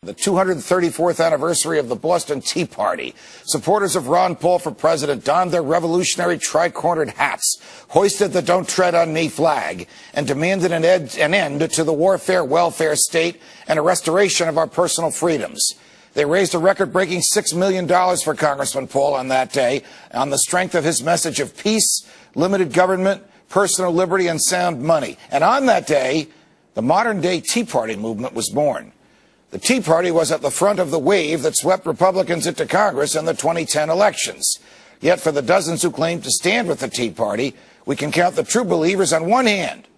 The 234th anniversary of the Boston Tea Party. Supporters of Ron Paul for president donned their revolutionary tri-cornered hats, hoisted the Don't Tread on Me flag, and demanded an end to the warfare welfare state and a restoration of our personal freedoms. They raised a record-breaking $6 million for Congressman Paul on that day on the strength of his message of peace, limited government, personal liberty, and sound money. And on that day, the modern-day Tea Party movement was born. The Tea Party was at the front of the wave that swept Republicans into Congress in the 2010 elections. Yet for the dozens who claim to stand with the Tea Party, we can count the true believers on one hand.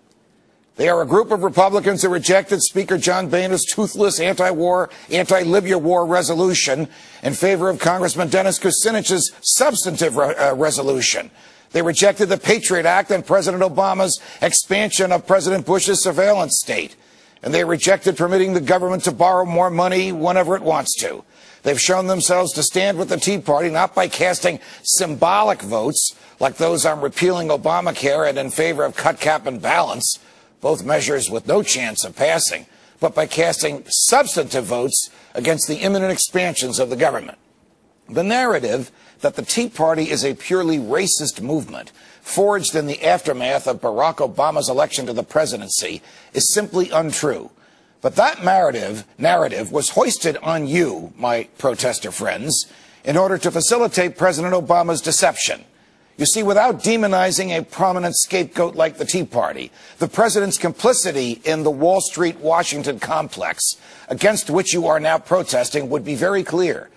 They are a group of Republicans who rejected Speaker John Boehner's toothless anti-war, anti-Libya war resolution in favor of Congressman Dennis Kucinich's substantive resolution. They rejected the Patriot Act and President Obama's expansion of President Bush's surveillance state. And they rejected permitting the government to borrow more money whenever it wants to. They've shown themselves to stand with the Tea Party not by casting symbolic votes like those on repealing Obamacare and in favor of cut, cap, and balance, both measures with no chance of passing, but by casting substantive votes against the imminent expansions of the government. The narrative that the Tea Party is a purely racist movement forged in the aftermath of Barack Obama's election to the presidency is simply untrue. But that narrative was hoisted on you, my protester friends, in order to facilitate President Obama's deception. You see, without demonizing a prominent scapegoat like the Tea Party, the president's complicity in the Wall Street-Washington complex, against which you are now protesting, would be very clear.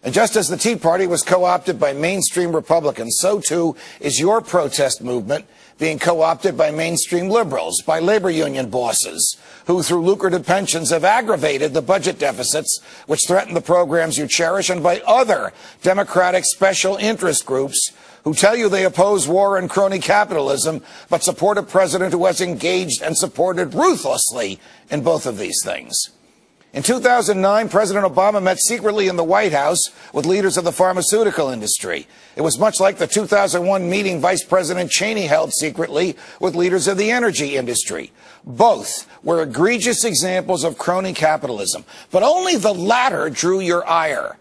And just as the Tea Party was co-opted by mainstream Republicans, so too is your protest movement being co-opted by mainstream liberals, by labor union bosses, who through lucrative pensions have aggravated the budget deficits which threaten the programs you cherish, and by other Democratic special interest groups who tell you they oppose war and crony capitalism, but support a president who has engaged and supported ruthlessly in both of these things. In 2009, President Obama met secretly in the White House with leaders of the pharmaceutical industry. It was much like the 2001 meeting Vice President Cheney held secretly with leaders of the energy industry. Both were egregious examples of crony capitalism, but only the latter drew your ire.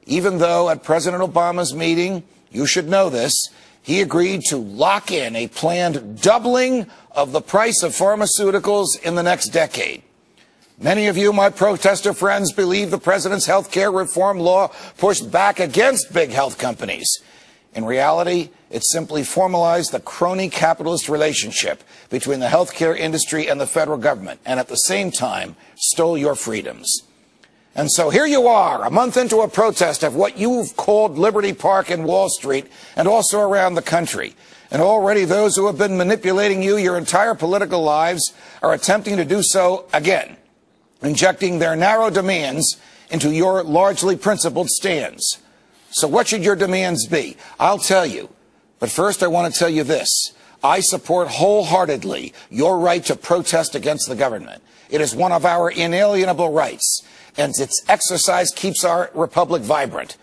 Even though at President Obama's meeting, you should know this, he agreed to lock in a planned doubling of the price of pharmaceuticals in the next decade. Many of you, my protester friends, believe the president's health care reform law pushed back against big health companies. In reality, it simply formalized the crony capitalist relationship between the health care industry and the federal government, and at the same time stole your freedoms. And so here you are, a month into a protest of what you've called Liberty Park and Wall Street, and also around the country. And already those who have been manipulating you your entire political lives are attempting to do so again, injecting their narrow demands into your largely principled stands. So what should your demands be? I'll tell you. But first I want to tell you this. I support wholeheartedly your right to protest against the government. It is one of our inalienable rights, and its exercise keeps our republic vibrant.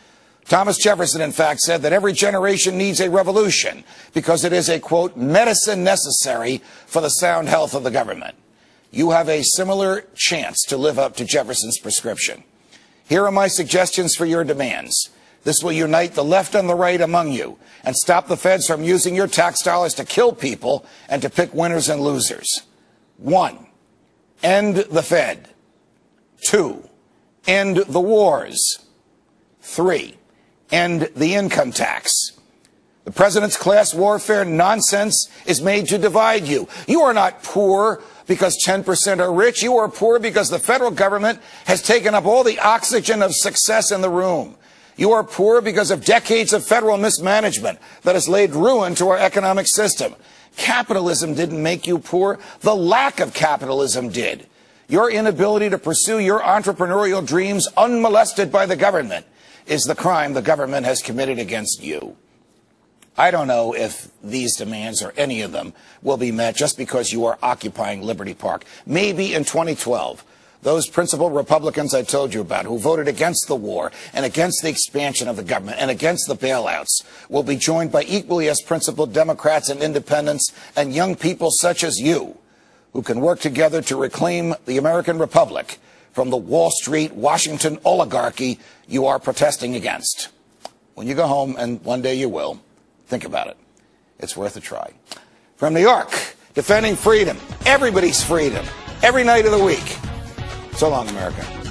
Thomas Jefferson, in fact, said that every generation needs a revolution because it is a, quote, medicine necessary for the sound health of the government. You have a similar chance to live up to Jefferson's prescription. Here are my suggestions for your demands. This will unite the left and the right among you and stop the feds from using your tax dollars to kill people and to pick winners and losers. 1, end the Fed. 2, end the wars. 3, end the income tax. The president's class warfare nonsense is made to divide you. You are not poor because 10% are rich. You are poor because the federal government has taken up all the oxygen of success in the room. You are poor because of decades of federal mismanagement that has laid ruin to our economic system. Capitalism didn't make you poor. The lack of capitalism did. Your inability to pursue your entrepreneurial dreams unmolested by the government is the crime the government has committed against you. I don't know if these demands, or any of them, will be met just because you are occupying Liberty Park. Maybe in 2012, those principled Republicans I told you about who voted against the war and against the expansion of the government and against the bailouts will be joined by equally as principled Democrats and independents and young people such as you who can work together to reclaim the American Republic from the Wall Street, Washington oligarchy you are protesting against. When you go home, and one day you will, think about it. It's worth a try. From New York, defending freedom, everybody's freedom, every night of the week. So long, America.